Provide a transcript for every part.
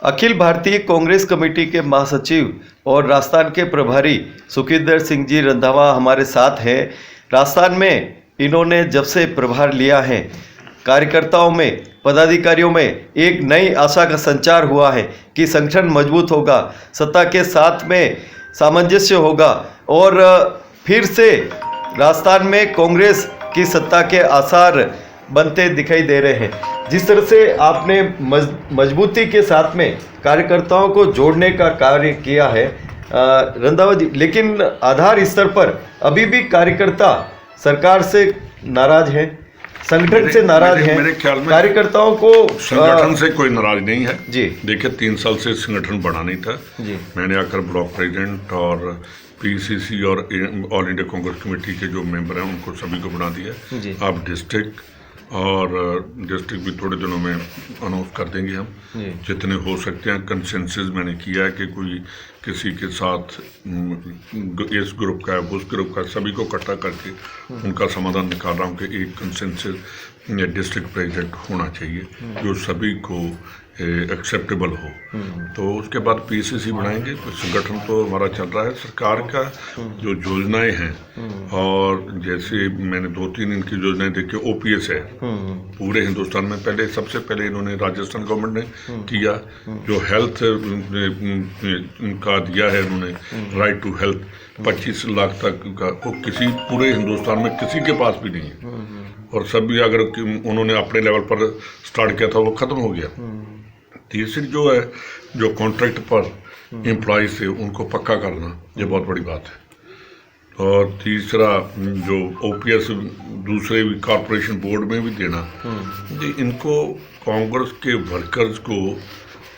Akhil Bharatiya Congress committee के महासचिव और राजस्थान के प्रभारी सुखविंदर सिंह जी रंधावा हमारे साथ हैं। राजस्थान में इन्होंने जब से प्रभार लिया है, कार्यकर्ताओं में, पदाधिकारियों में एक नई आशा का संचार हुआ है कि संगठन मजबूत होगा, सत्ता के साथ में सामंजस्य होगा और फिर से राजस्थान में कांग्रेस की सत्ता के आसार बनते दिखाई दे रहे हैं। जिस तरह से आपने मजबूती के साथ में कार्यकर्ताओं को जोड़ने का कार्य किया है रंधावा जी, लेकिन आधार स्तर पर अभी भी कार्यकर्ता सरकार से नाराज है, संगठन से नाराज है। मेरे ख्याल में कार्यकर्ताओं को संगठन से कोई नाराज नहीं है जी। देखिए 3 साल से संगठन बना नहीं था जी। मैंने आकर ब्लॉक प्रेसिडेंट और पीसीसी और ऑल इंडिया कांग्रेस कमेटी के जो मेंबर हैं उनको सभी को बना दिया। अब डिस्ट्रिक्ट भी थोड़े दिनों में अनाउंस कर देंगे हम, जितने हो सकते हैं। कंसेंसस मैंने किया है कि कोई किसी के साथ इस ग्रुप का है, उस ग्रुप का, सभी को इकट्ठा करके उनका समाधान निकाल रहा हूँ कि एक कंसेंसस डिस्ट्रिक्ट प्रेसिडेंट होना चाहिए जो सभी को एक्सेप्टेबल हो। तो उसके बाद पीसीसी बनाएंगे। तो संगठन तो हमारा चल रहा है। सरकार का जो योजनाएं हैं और जैसे मैंने 2-3 इनकी योजनाएं देखी, ओपीएस है पूरे हिंदुस्तान में। पहले सबसे पहले इन्होंने राजस्थान गवर्नमेंट ने किया, जो हेल्थ का दिया है इन्होंने, राइट टू हेल्थ 25 लाख तक का, वो किसी पूरे हिंदुस्तान में किसी के पास भी नहीं है। और सभी अगर उन्होंने अपने लेवल पर स्टार्ट किया था वो खत्म हो गया। तीसरी जो है, जो कॉन्ट्रैक्ट पर एम्प्लॉयज थे उनको पक्का करना, ये बहुत बड़ी बात है। और तीसरा जो ओपीएस दूसरे भी कॉरपोरेशन बोर्ड में भी देना, ये इनको कांग्रेस के वर्कर्स को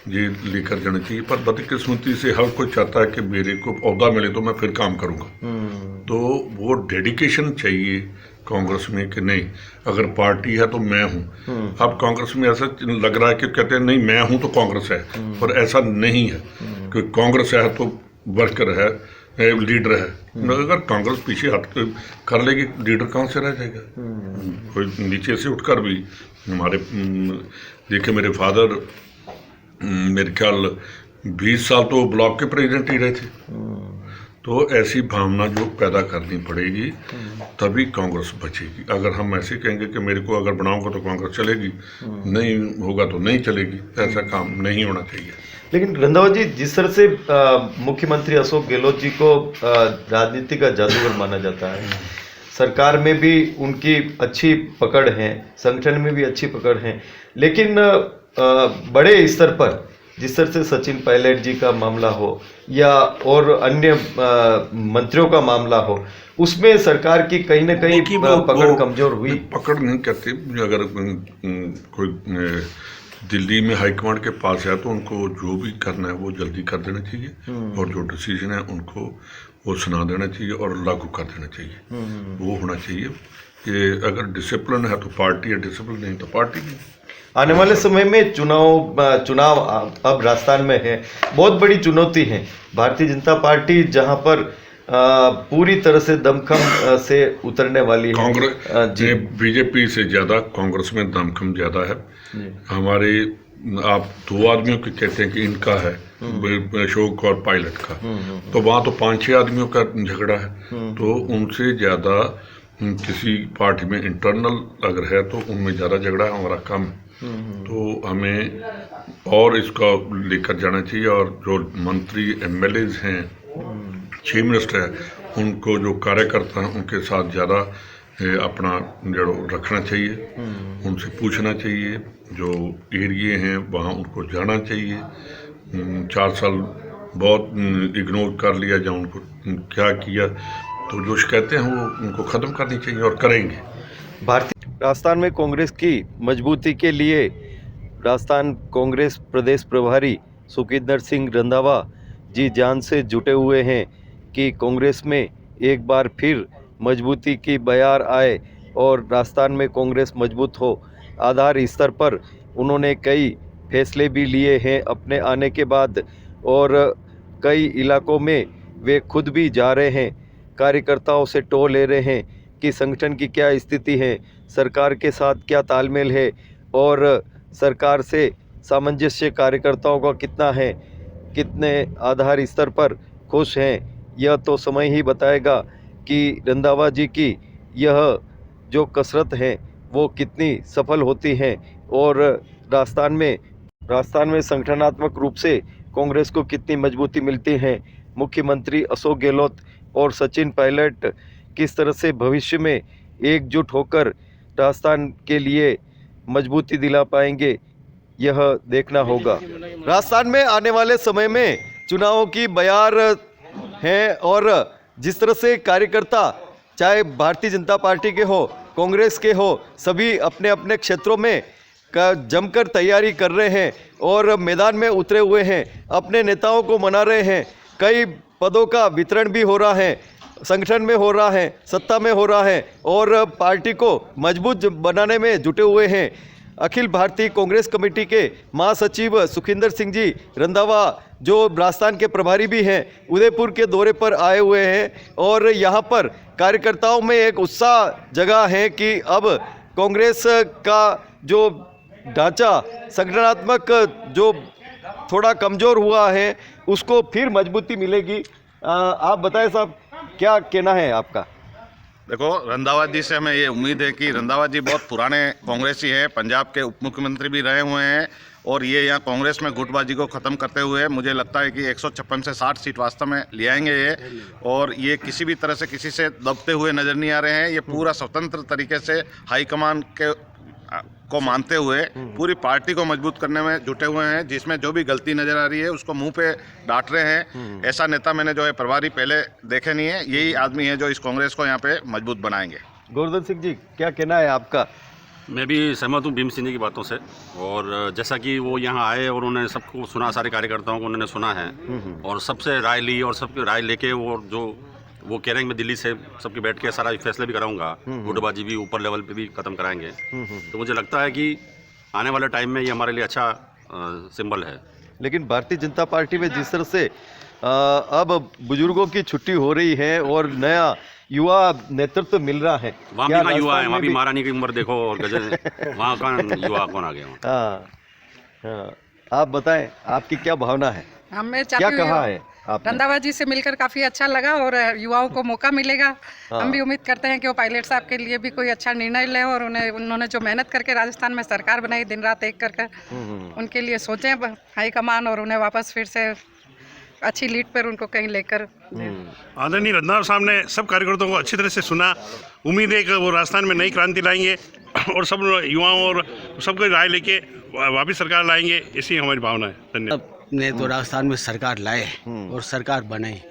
ये लेकर जाना चाहिए। पर बदकिस्मती से हर कोई चाहता है कि मेरे को ओहदा मिले तो मैं फिर काम करूँगा। तो वो डेडिकेशन चाहिए कांग्रेस में कि नहीं, अगर पार्टी है तो मैं हूँ। अब कांग्रेस में ऐसा लग रहा है कि कहते हैं नहीं मैं हूँ तो कांग्रेस है, पर ऐसा नहीं है कि कांग्रेस है तो वर्कर है, लीडर है। अगर कांग्रेस पीछे हट कर लेगी, लीडर कहाँ से रह जाएगा? कोई नीचे से उठकर भी हमारे देखिए, मेरे फादर मेरे ख्याल 20 साल तो ब्लॉक के प्रेसिडेंट ही रहे थे। तो ऐसी भावना जो पैदा करनी पड़ेगी तभी कांग्रेस बचेगी। अगर हम ऐसे कहेंगे कि मेरे को अगर बनाऊंगा तो कांग्रेस चलेगी, नहीं होगा तो नहीं चलेगी, ऐसा काम नहीं होना चाहिए। लेकिन रंधावा जी, जिस तरह से मुख्यमंत्री अशोक गहलोत जी को राजनीति का जादूगर माना जाता है, सरकार में भी उनकी अच्छी पकड़ है, संगठन में भी अच्छी पकड़ है, लेकिन बड़े स्तर पर जिस तरह से सचिन पायलट जी का मामला हो या और अन्य मंत्रियों का मामला हो, उसमें सरकार की कहीं ना कहीं पकड़ कमजोर हुई। पकड़ नहीं करते। अगर कोई दिल्ली में हाईकमांड के पास है तो उनको जो भी करना है वो जल्दी कर देना चाहिए और जो डिसीजन है उनको वो सुना देना चाहिए और लागू कर देना चाहिए। वो होना चाहिए कि अगर डिसिप्लिन है तो पार्टी है, डिसिप्लिन नहीं तो पार्टी नहीं। आने वाले समय में चुनाव अब राजस्थान में है, बहुत बड़ी चुनौती है। भारतीय जनता पार्टी जहां पर पूरी तरह से दमखम से उतरने वाली है। कांग्रेस बीजेपी से ज्यादा कांग्रेस में दमखम ज्यादा है। हमारे आप 2 आदमियों के कहते हैं कि इनका है, अशोक और पायलट का, तो वहाँ तो 5-6 आदमियों का झगड़ा है। तो उनसे ज़्यादा किसी पार्टी में इंटरनल अगर है तो उनमें ज़्यादा झगड़ा है, हमारा कम। तो हमें और इसका लेकर जाना चाहिए। और जो मंत्री एमएलएज हैं, चीफ मिनिस्टर है, उनको जो कार्यकर्ता हैं उनके साथ ज़्यादा अपना जड़ो रखना चाहिए, उनसे पूछना चाहिए। जो एरिए हैं वहाँ उनको जाना चाहिए। 4 साल बहुत इग्नोर कर लिया, जब उनको क्या किया, तो जो शिकायतें हैं वो उनको ख़त्म करनी चाहिए और करेंगे। राजस्थान में कांग्रेस की मजबूती के लिए राजस्थान कांग्रेस प्रदेश प्रभारी सुखविंदर सिंह रंधावा जी जान से जुटे हुए हैं कि कांग्रेस में एक बार फिर मजबूती की बयार आए और राजस्थान में कांग्रेस मजबूत हो। आधार स्तर पर उन्होंने कई फैसले भी लिए हैं अपने आने के बाद और कई इलाकों में वे खुद भी जा रहे हैं, कार्यकर्ताओं से टो ले रहे हैं कि संगठन की क्या स्थिति है, सरकार के साथ क्या तालमेल है और सरकार से सामंजस्य कार्यकर्ताओं का कितना है, कितने आधार स्तर पर खुश हैं, यह तो समय ही बताएगा कि रंधावा जी की यह जो कसरत है वो कितनी सफल होती है और राजस्थान में संगठनात्मक रूप से कांग्रेस को कितनी मजबूती मिलती है। मुख्यमंत्री अशोक गहलोत और सचिन पायलट किस तरह से भविष्य में एकजुट होकर राजस्थान के लिए मजबूती दिला पाएंगे, यह देखना होगा। राजस्थान में आने वाले समय में चुनावों की बयार है और जिस तरह से कार्यकर्ता चाहे भारतीय जनता पार्टी के हो, कांग्रेस के हो, सभी अपने अपने क्षेत्रों में जमकर तैयारी कर रहे हैं और मैदान में उतरे हुए हैं, अपने नेताओं को मना रहे हैं। कई पदों का वितरण भी हो रहा है, संगठन में हो रहा है, सत्ता में हो रहा है और पार्टी को मजबूत बनाने में जुटे हुए हैं। अखिल भारतीय कांग्रेस कमेटी के महासचिव सुखिंदर सिंह जी रंधावा जो राजस्थान के प्रभारी भी हैं, उदयपुर के दौरे पर आए हुए हैं और यहाँ पर कार्यकर्ताओं में एक उत्साह जगा है कि अब कांग्रेस का जो ढांचा संगठनात्मक जो थोड़ा कमज़ोर हुआ है उसको फिर मजबूती मिलेगी। आप बताएं साहब, क्या कहना है आपका? देखो, रंधावा जी से हमें ये उम्मीद है कि रंधावा जी बहुत पुराने कांग्रेसी हैं, पंजाब के उप मुख्यमंत्री भी रहे हुए हैं और ये यहाँ कांग्रेस में गुटबाजी को ख़त्म करते हुए मुझे लगता है कि 156 से 60 सीट वास्तव में ले आएंगे ये, और ये किसी भी तरह से किसी से दबते हुए नज़र नहीं आ रहे हैं। ये पूरा स्वतंत्र तरीके से हाईकमान को मानते हुए पूरी पार्टी को मजबूत करने में जुटे हुए हैं। जिसमें जो भी गलती नज़र आ रही है उसको मुंह पे डांट रहे हैं। ऐसा नेता मैंने जो है प्रभारी पहले देखे नहीं है। यही आदमी है जो इस कांग्रेस को यहाँ पे मजबूत बनाएंगे। गोवर्धन सिंह जी, क्या कहना है आपका? मैं भी सहमत हूँ भीम सिंह जी की बातों से, और जैसा कि वो यहाँ आए और उन्होंने सबको सुना, सारे कार्यकर्ताओं को उन्होंने सुना है और सबसे राय ली और सबकी राय लेके वो कह रहे हैं मैं दिल्ली से सबके बैठ के सारा फैसले भी कराऊंगा, गुटबाजी भी ऊपर लेवल पे भी ख़त्म कराएंगे। तो मुझे लगता है कि आने वाले टाइम में ये हमारे लिए अच्छा सिंबल है। लेकिन भारतीय जनता पार्टी में जिस तरह से अब बुजुर्गों की छुट्टी हो रही है और नया युवा नेतृत्व मिल रहा है, वहाँ भी कहाँ युवा है, वहाँ भी महारानी की उम्र देखो और गजल वहाँ कहाँ युवा कौन आ गया? हाँ, आप बताएं, आपकी क्या भावना है? हमें क्या कहा है आपने? रंधावा जी से मिलकर काफ़ी अच्छा लगा और युवाओं को मौका मिलेगा। हम भी उम्मीद करते हैं कि वो पायलट साहब के लिए भी कोई अच्छा निर्णय लें और उन्होंने जो मेहनत करके राजस्थान में सरकार बनाई दिन रात एक कर उनके लिए सोचें हाईकमान और उन्हें वापस फिर से अच्छी लीड पर उनको कहीं लेकर। आदरणीय रंधावा साहब ने सब कार्यकर्ताओं को अच्छी तरह से सुना। उम्मीद है कि वो राजस्थान में नई क्रांति लाएंगे और सब युवाओं और सबको राय लेके वापस सरकार लाएंगे, ऐसी हमारी भावना है। धन्यवाद। ने तो राजस्थान में सरकार लाए और सरकार बनाई,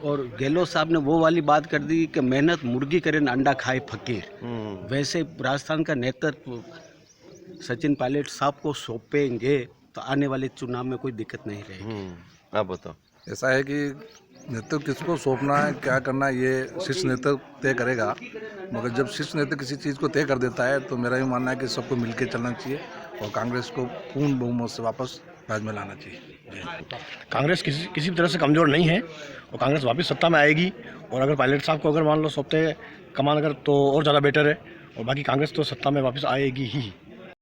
और गहलोत साहब ने वो वाली बात कर दी कि मेहनत मुर्गी करे न अंडा खाए फकीर। वैसे राजस्थान का नेतृत्व सचिन पायलट साहब को सौंपेंगे तो आने वाले चुनाव में कोई दिक्कत नहीं रहेगी। आप बताओ। ऐसा है कि नेतृत्व किसको सौंपना है, क्या करना है, ये शीर्ष नेतृत्व तय करेगा। मगर जब शीर्ष नेतृत्व किसी चीज़ को तय कर देता है तो मेरा ये मानना है कि सबको मिलकर चलना चाहिए और कांग्रेस को पूर्ण बहुमत से वापस राज में लाना चाहिए। कांग्रेस किसी भी तरह से कमज़ोर नहीं है और कांग्रेस वापस सत्ता में आएगी। और अगर पायलट साहब को अगर मान लो सौंपते कमान अगर तो और ज़्यादा बेटर है, और बाकी कांग्रेस तो सत्ता में वापस आएगी ही।